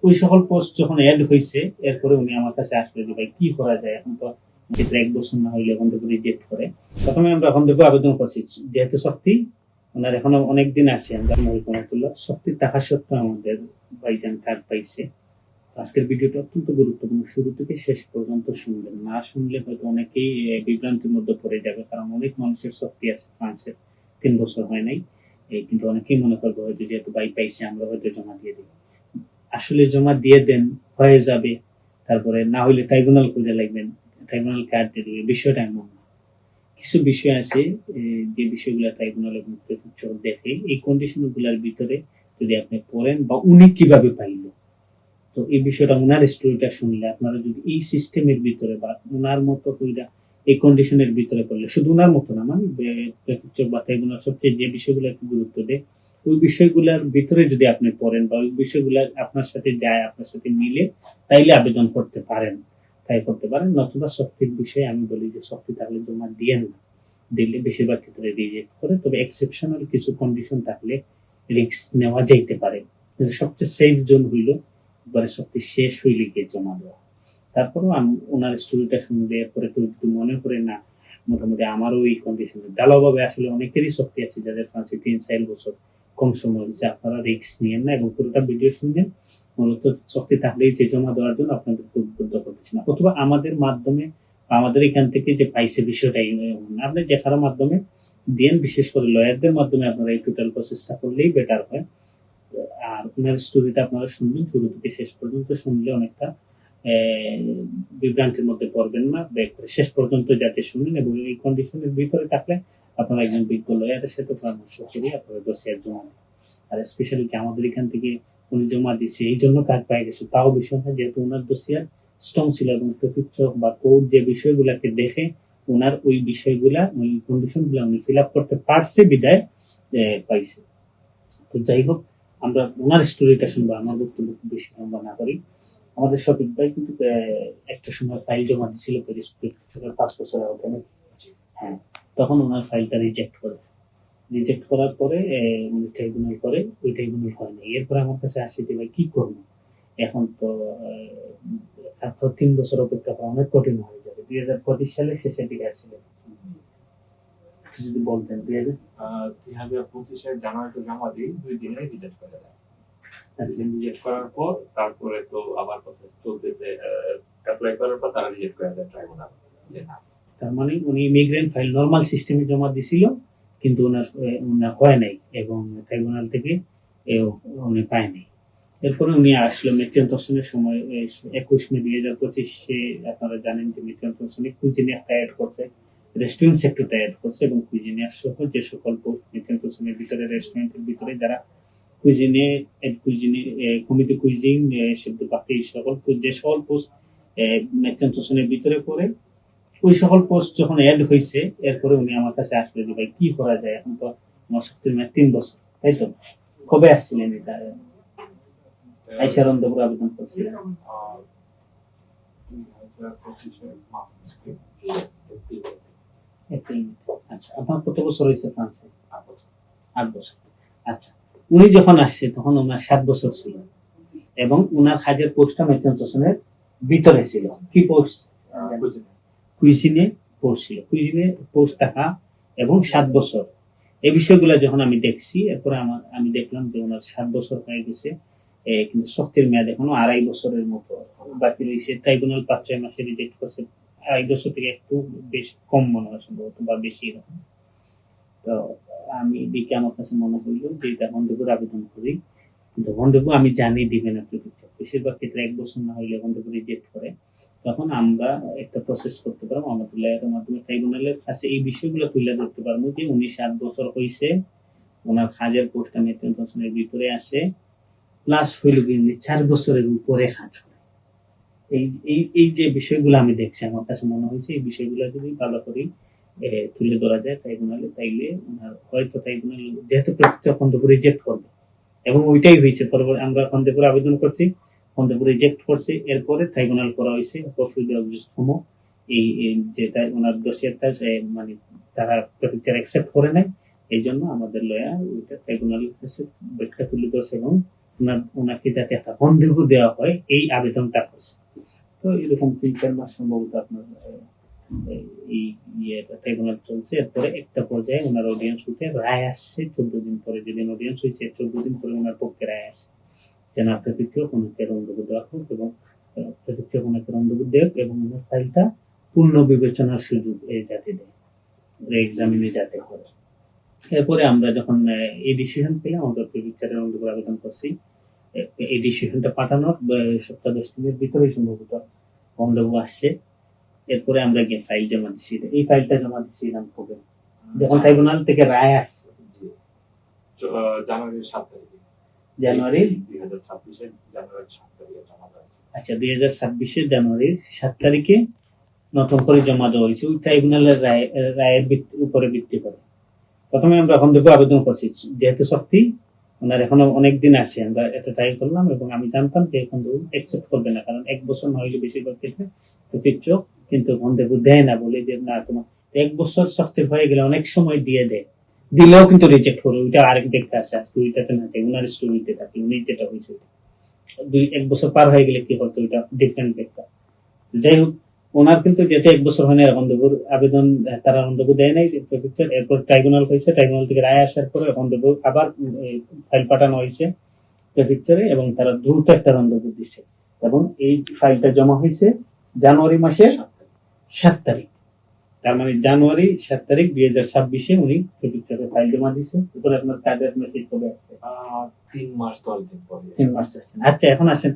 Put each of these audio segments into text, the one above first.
ওই সকল পোস্ট যখন অ্যাড হয়েছে এরপরে উনি আমার কাছে আসলে যে ভাই কি করা যায়, এখন তো ক্ষেত্রে 1 বছর না হইলে এখন থেকে রিজেক্ট করে। প্রথমে আমরা এখন থেকে আবেদন করছি, যেহেতু শক্তি ওনার এখনো অনেক দিন আছে, আমরা মহিকুল্লাহ শক্তি থাকা সত্ত্বেও আমাদের ভাইজান কার্ড পাইছে। আজকের ভিডিওটা অত্যন্ত গুরুত্বপূর্ণ, শুরু থেকে শেষ পর্যন্ত শুনবেন, না শুনলে হয়তো অনেকেই বিভ্রান্তির মধ্যে পড়ে যাবে, কারণ অনেক মানুষের শক্তি আছে ফ্রান্সের 3 বছর হয় নাই, কিন্তু অনেকেই মনে করবে হয়তো যেহেতু ভাই পাইছে আমরা হয়তো জমা দিয়ে দিই। আসলে জমা দিয়ে দেন, হয়ে যাবে, তারপরে না হইলে ট্রাইব্যুনাল খুঁজে লাগবেন, ট্রাইব্যুনাল কার্ড দিয়ে দেবে, বিষয়টা এমন না। কিছু বিষয় আছে যে বিষয়গুলো ট্রাইব্যুনাল এবং প্রেফেকচার দেখে, এই কন্ডিশন গুলার ভিতরে যদি আপনি পড়েন বা উনি কিভাবে পাইল, তো এই বিষয়টা ওনার স্টোরিটা শুনলে আপনারা যদি এই সিস্টেমের ভিতরে বা ওনার মতো কইরা এই কন্ডিশনের ভিতরে পড়লে, শুধু ওনার মতো না, মানে প্রেফেকচার বা ট্রাইব্যুনাল সবচেয়ে যে বিষয়গুলো একটু গুরুত্ব দেয়, ওই বিষয়গুলোর ভিতরে যদি আপনি পড়েন বা ওই বিষয়গুলো আপনার সাথে যায়, আপনার সাথে মিলে, তাইলে আবেদন করতে পারেন, তাই করতে পারেন। নতুবা শক্তির বিষয়ে আমি বলি যে শক্তি থাকলে জমা দিয়েন না, দিলে বেশিরভাগ ক্ষেত্রে রিজেক্ট করে, তবে এক্সেপশনাল কিছু কন্ডিশন থাকলে রিস্ক নেওয়া যাইতে পারে। সবচেয়ে সেফ জোন হইল একবারে শক্তি শেষ হইলে গিয়ে জমা দেওয়া। তারপরেও আমি ওনার স্টোরিটা শুনলে এরপরে কেউ যদি মনে করে না মোটামুটি আমারও এই কন্ডিশনে ঢালাওভাবে, আসলে অনেকেরই শক্তি আছে যাদের ফ্রান্সে 3-4 বছর কম সময় হয়েছে, আপনারা রিস্ক নিয়েন না এবং পুরোটা ভিডিও শুনবেন। মূলত শক্তি থাকলেই যে জমা দেওয়ার জন্য আপনাদেরকে উদ্বুদ্ধ করতেছি না, অথবা আমাদের মাধ্যমে আমাদের এখান থেকে যে পাইছে বিষয়টাই, আপনি যে কারো মাধ্যমে দেন, বিশেষ করে লয়ারদের মাধ্যমে আপনারা এই টোটাল প্রসেসটা করলেই বেটার হয়। আর ওনার স্টোরিটা আপনারা শুনবেন, শুরু থেকে শেষ পর্যন্ত শুনলে অনেকটা বিভ্রান্তির মধ্যে পড়বেন না, শেষ পর্যন্ত যাতে শুনেন, এবং এই কন্ডিশনের ভিতরে থাকলে আপনারা একজন বিজ্ঞ লয়ারের সাথে পরামর্শ করে আপনারা দোষিয়ার জমা দেন। আর স্পেশালি যে আমাদের এখান থেকে উনি জমা দিচ্ছে এই জন্য কার্ড পাই গেছে, তাও বিষয় না, যেহেতু ওনার দোষিয়ার স্ট্রং ছিল এবং প্রেফেকচার বা কোর্ট যে বিষয়গুলাকে দেখে ওনার ওই বিষয়গুলা, ওই কন্ডিশনগুলা উনি ফিল আপ করতে পারছে বিদায় পাইছে। তো যাই হোক, আমরা ওনার স্টোরিটা শুনবো, আমার বক্তব্য খুব বেশি লম্বা না করি। আমাদের শফিক ভাই কিন্তু একটা সময় ফাইল জমা দিয়েছিল 5 বছর আগে, হ্যাঁ, তখন ওনার ফাইলটা রিজেক্ট করে, রিজেক্ট করার পরে উনি ট্রাইব্যুনাল করে, ওই ট্রাইব্যুনাল হয় না। এরপরে আমার কাছে আসে যে ভাই কি করবো, এখন তো 3 বছর অপেক্ষা করা অনেক কঠিন হয়ে যাবে। 2025 সালে শেষের দিকে আসছিল, যদি বলতেন 2025 জানুয়ারিতে জমা দিই, 2 দিনে রিজেক্ট করে দেয়। রিজেক্ট করার পর তারপরে তো আবার প্রসেস চলতেছে, অ্যাপ্লাই করার পর তারা রিজেক্ট করে দেয় ট্রাইব্যুনাল, যে না। তার মানে উনি ইমিগ্রেন্ট ফাইল নর্মাল সিস্টেমে জমা দিছিল, কিন্তু ওনার হয় নাই এবং ট্রাইব্যুনাল থেকে উনি পায় নাই। এরপরে উনি আসলো মেথিয়ন্ত হোসেনের সময় 21 মে 2025-এ, আপনারা জানেন যে মেথিয়ন্ত হোসেন কুইজিনে একটা অ্যাড করছে, রেস্টুরেন্ট সেক্টরটা অ্যাড করছে, এবং কুইজিনিয়ার সহ যে সকল পোস্ট মেথিয়ন্ত হোসেনের ভিতরে, রেস্টুরেন্টের ভিতরে যারা কুইজিনে কুইজিনে কমিটি কুইজিন শব্দ বাকি সকল যে সকল পোস্ট মেথিয়ন্ত হোসেনের ভিতরে পড়ে, ওই সকল পোস্ট যখন অ্যাড হয়েছে এরপরে উনি আমার কাছে আসলে যে ভাই কি করা যায়, এখন তো আমার শক্তির মেয়াদ 3 বছর, তাই তো? কবে আসছিলেন এটা আইসার অন্তপুর আবেদন করছিলেন? 2025 আচ্ছা, আপনার কত বছর হয়েছে ফ্রান্সে? 8 বছর। আচ্ছা, উনি যখন আসছে তখন ওনার 7 বছর ছিল, এবং ওনার কাজের পোস্টটা মেথিয়ন্ত হোসেনের ভিতরে ছিল। কি পোস্ট? কুইজিনে পোস্ট ছিল, কুইজিনে পোস্ট থাকা এবং 7 বছর। এই বিষয়গুলো যখন আমি দেখছি, এরপরে আমি দেখলাম যে ওনার 7 বছর হয়ে গেছে, কিন্তু শক্তির মেয়াদ এখনো 2.5 বছরের মতো বাকি রয়েছে। ট্রাইব্যুনাল 5-6 মাসে রিজেক্ট করছে, 2.5 বছর থেকে একটু বেশি কম মনে হয় সম্ভবত, বা বেশি এরকম। তো আমি দেখে আমার কাছে মনে হইল যে এটা হন্ডেপুর আবেদন করি, কিন্তু হন্ডেপুর আমি জানি দিবে না প্রিফেকচার, বেশিরভাগ ক্ষেত্রে 1 বছর না হইলে হন্ডেপুর রিজেক্ট করে। তখন আমরা একটা প্রসেস করতে পারবো, আমাদের লয়ারের মাধ্যমে ট্রাইব্যুনালের কাছে এই বিষয়গুলো তুলে ধরতে পারবো যে উনি 7 বছর হয়েছে, ওনার কাজের পোস্টটা মেথিয়ন্ত হোসেনের ভিতরে আসে, প্লাস হইল কিন্তু 4 বছরের উপরে কাজ করে। এই যে বিষয়গুলো আমি দেখছি, আমার কাছে মনে হয়েছে এই বিষয়গুলো যদি ভালো করে তুলে ধরা যায় ট্রাইব্যুনালে, তাইলে ওনার হয়তো ট্রাইব্যুনাল যেহেতু খন্দপুর রিজেক্ট করবে, এবং ওইটাই হয়েছে। পরবর্তী আমরা খন্দপুর আবেদন করছি, খন্দপুর রিজেক্ট করছে, এরপরে ট্রাইব্যুনাল করা হয়েছে এই যেটা ওনার দোষিয়ারটা মানে তারা প্রেফেকচার অ্যাকসেপ্ট করে নেয়, এই জন্য আমাদের লয়ার ওইটা ট্রাইব্যুনালের কাছে ব্যাখ্যা তুলে ধরছে এবং ওনাকে যাতে একটা রন্দেভু দেওয়া হয় এই আবেদনটা করছে। তো এরকম 3-4 মাস সম্ভবত আপনার এই ট্রাইব্যুনাল চলছে। এরপরে একটা পর্যায়ে ওনার অডিয়েন্স উঠে রায় আসছে 14 দিন পরে, যেদিন অডিয়েন্স হয়েছে 14 দিন পরে ওনার পক্ষে রায় আসে যে না, প্রেফেকচার ওনাকে রন্দেভু দেওয়া হোক এবং প্রেফেকচার ওনাকে রন্দেভু দেয় এবং ওনার ফাইলটা পূর্ণ বিবেচনার সুযোগ এই যাতে দেয়, এক্সামিনে যাতে হয়। এরপরে আমরা যখন এই ডিসিশন পেলাম, আমরা প্রেফেকচারের রন্দেভুর আবেদন করছি। এই ডিসিশনটা পাঠানোর সপ্তাহ 10 দিনের ভিতরেই সম্ভবত রন্দেভু আসছে। এরপরে আমরা গিয়ে ফাইল জমা দিছি। এই ফাইলটা জমা দিছিলাম কবে, যখন ট্রাইব্যুনাল থেকে রায় আসছে জানুয়ারির 7 তারিখে, জানুয়ারি 2026 জানুয়ারির 7 তারিখে জমা দেওয়া হয়েছে। আচ্ছা, 2026 জানুয়ারির 7 তারিখে নতুন করে জমা দেওয়া হয়েছে ওই ট্রাইব্যুনালের রায়ের উপরে ভিত্তি করে। প্রথমে আমরা রন্দেভু আবেদন করছি, যেহেতু শক্তি ওনার এখনো অনেক দিন আছে, আমরা এটা ট্রাই করলাম এবং আমি জানতাম যে এখন অ্যাকসেপ্ট করবে না, কারণ 1 বছর না হইলে বেশিরভাগ ক্ষেত্রে প্রেফেকচার কিন্তু রন্দেভু দেয় না, বলে যে না তোমার 1 বছর শক্তির হয়ে গেলে অনেক সময় দিয়ে দেয়, দিলেও কিন্তু রিজেক্ট করে। ওইটা আরেক ব্যাখ্যা আছে, আজকে ওইটাতে না যাই, ওনার স্টোরিতে থাকি, উনি যেটা হয়েছে 1 বছর পার হয়ে গেলে কি হতো, ওইটা ডিফারেন্ট ব্যাখ্যা। যাই হোক, ওনার কিন্তু যেহেতু 1 বছর হয় না রন্দেভুর আবেদন, তারা রন্দেভু দেয় নাই প্রেফেকচার। এরপর ট্রাইব্যুনাল হয়েছে, ট্রাইব্যুনাল থেকে রায় আসার পরে রন্দেভু আবার ফাইল পাঠানো হয়েছে প্রেফেকচারে এবং তারা দ্রুত একটা রন্দেভু দিচ্ছে এবং এই ফাইলটা জমা হয়েছে জানুয়ারি মাসের 7 তারিখ। তার মানে জানুয়ারি 7 তারিখ 2026 উনি প্রেফেকচারে ফাইল জমা দিচ্ছে। এরপরে আপনার কার্ডের মেসেজ কবে আসছে? 3 মাস 10 দিন পরে। 3 মাস আসছে। আচ্ছা, এখন আসেন,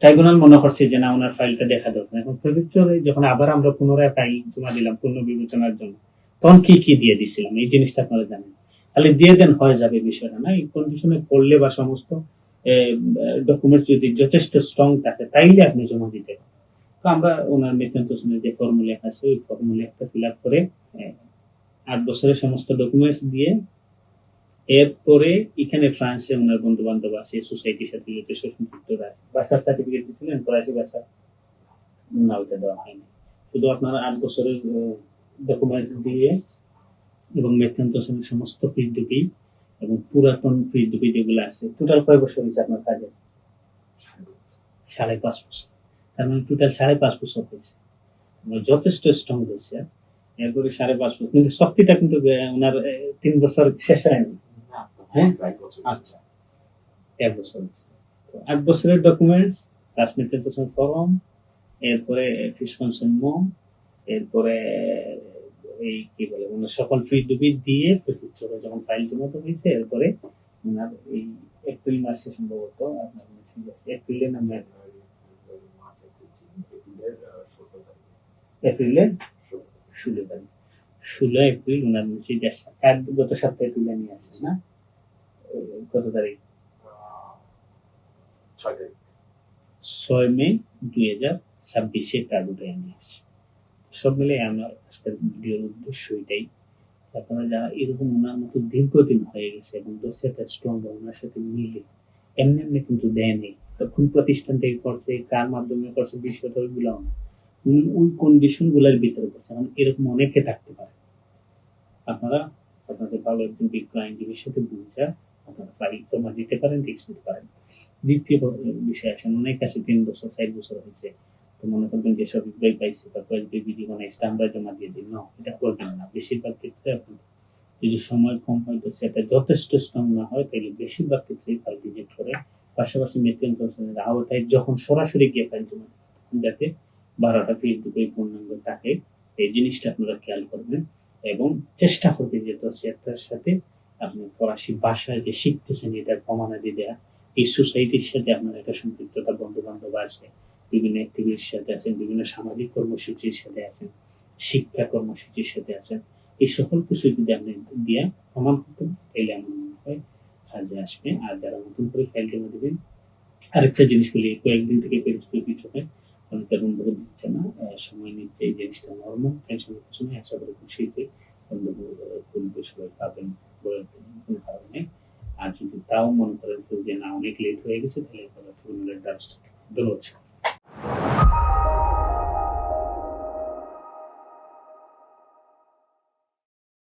ট্রাইব্যুনাল মনে করছে যে না, ওনার ফাইলটা দেখা দরকার। এখন প্রেফেকচারে যখন আবার আমরা পুনরায় ফাইল জমা দিলাম পূর্ণ বিবেচনার জন্য, তখন কি কি দিয়ে দিছিলাম এই জিনিসটা আপনারা জানেন। তাহলে দিয়ে দেন, হয়ে যাবে বিষয়টা না। এই কন্ডিশনে পড়লে বা সমস্ত ডকুমেন্টস যদি যথেষ্ট স্ট্রং থাকে তাইলে আপনি জমা দিতে পারেন। তো আমরা ওনার মেথেন্ট হোসেনের যে ফর্মুলা আছে ওই ফর্মুলা একটা ফিল আপ করে 8 বছরের সমস্ত ডকুমেন্টস দিয়ে, এরপরে এখানে ফ্রান্সে ওনার বন্ধু বান্ধব আছে, সোসাইটির সাথে যথেষ্ট সম্পৃক্ত আছে, বাসার সার্টিফিকেট দিয়েছিলেন ফরাসি ভাষা না, ওইটা দেওয়া হয়নি। শুধু আপনারা 8 বছরের ডকুমেন্টস দিয়ে এবং মেথেন্ট হোসেনের সমস্ত ফিস ডিপি এবং পুরাতন ফিস ডিপি যেগুলো আছে। টোটাল কয় বছর হয়েছে আপনার কাজে? 5.5 বছর। তার মানে টোটাল 5.5 বছর হয়েছে, যথেষ্ট স্ট্রং দিচ্ছে। এরপরে 5.5 বছর, কিন্তু শক্তিটা কিন্তু ওনার 3 বছর শেষ হয়নি। হ্যাঁ, আচ্ছা, 1 বছর। 8 বছরের ডকুমেন্টস, ক্লাসমেটের ফর্ম, এরপরে ফিস কনসেন্ট, এরপরে এই কি বলে ওনার সকল ফি ডিপি দিয়ে প্রেফেকচারে যখন ফাইল জমা হয়েছে, এরপরে ওনার এই এপ্রিল মাসে সম্ভবত আপনার মেসেজ আছে, এপ্রিলে না মে, এপ্রিলের 16 তারিখ, 16 এপ্রিল ওনার মেসেজ আসছে। কার্ড গত সপ্তাহে তুলে নিয়ে আসছে না, কত তারিখ? 6 মে 2026 কার্ড উঠে নিয়ে আসছে। সব মিলে আমার আজকের ভিডিওর উদ্দেশ্য এটাই, আপনারা যারা এরকম ওনার মতো দীর্ঘদিন হয়ে গেছে এবং দোষটা স্ট্রং ওনার সাথে মিলে এমনি এমনি কিন্তু দেয় নেই, তখন প্রতিষ্ঠান থেকে করছে, কার মাধ্যমে করছে, বিষয়টা ওইগুলো না, উনি ওই কন্ডিশন গুলার ভিতরে করছে। মানে এরকম অনেকে থাকতে পারে, আপনারা আপনাদের ভালো একজন বিজ্ঞ আইনজীবীর সাথে বুঝে আপনারা ফাইল জমা দিতে পারেন, রিস্ক নিতে পারেন। দ্বিতীয় বিষয় আছে, অনেক আছে 3 বছর 4 বছর হয়েছে, তো মনে করবেন যে সব বই পাইছে বা কয়েকটি ভিডিও বানাইছে আমরা জমা দিয়ে দিই, না, এটা করবেন না। বেশিরভাগ ক্ষেত্রে আপনার যদি সময় কম হয় তো সেটা যথেষ্ট স্ট্রং না হয়, তাহলে বেশিরভাগ ক্ষেত্রে ফাইল রিজেক্ট করে। পাশাপাশি মেথেন্ট হোসেনের আওতায় যখন সরাসরি গিয়ে ফাইল জমা যাতে 12টা ফিস দুটোই পূর্ণাঙ্গ থাকে, এই জিনিসটা আপনারা খেয়াল করবেন এবং চেষ্টা করবেন যে দোষটার সাথে আপনি ফরাসি ভাষায় যে শিখতেছেন এটার প্রমাণাদি দেয়া। এই সোসাইটির সাথে আপনার একটা সম্পৃক্ততা, বন্ধু বান্ধব আছে, বিভিন্ন অ্যাক্টিভিটির সাথে আছেন, বিভিন্ন সামাজিক কর্মসূচির সাথে আছেন, শিক্ষা কর্মসূচির সাথে আছেন, এই সকল কিছু যদি আপনি দিয়ে প্রমাণ করতেন তাহলে আমার মনে হয় কাজে আসবে। আর যারা নতুন করে ফাইল জমা দেবেন, আরেকটা জিনিস বলি, কয়েকদিন থেকে কিছু হয় অনেকে বন্ধু দিচ্ছে না, সময় নিচ্ছে, এই জিনিসটা নর্মাল, টেনশনের কিছু নেই। আশা করি খুব শীঘ্রই বন্ধু সবাই পাবেন বলে কোনো কারণ নেই। আর যদি তাও মনে করেন যে না অনেক লেট হয়ে গেছে, তাহলে ধন্যবাদ।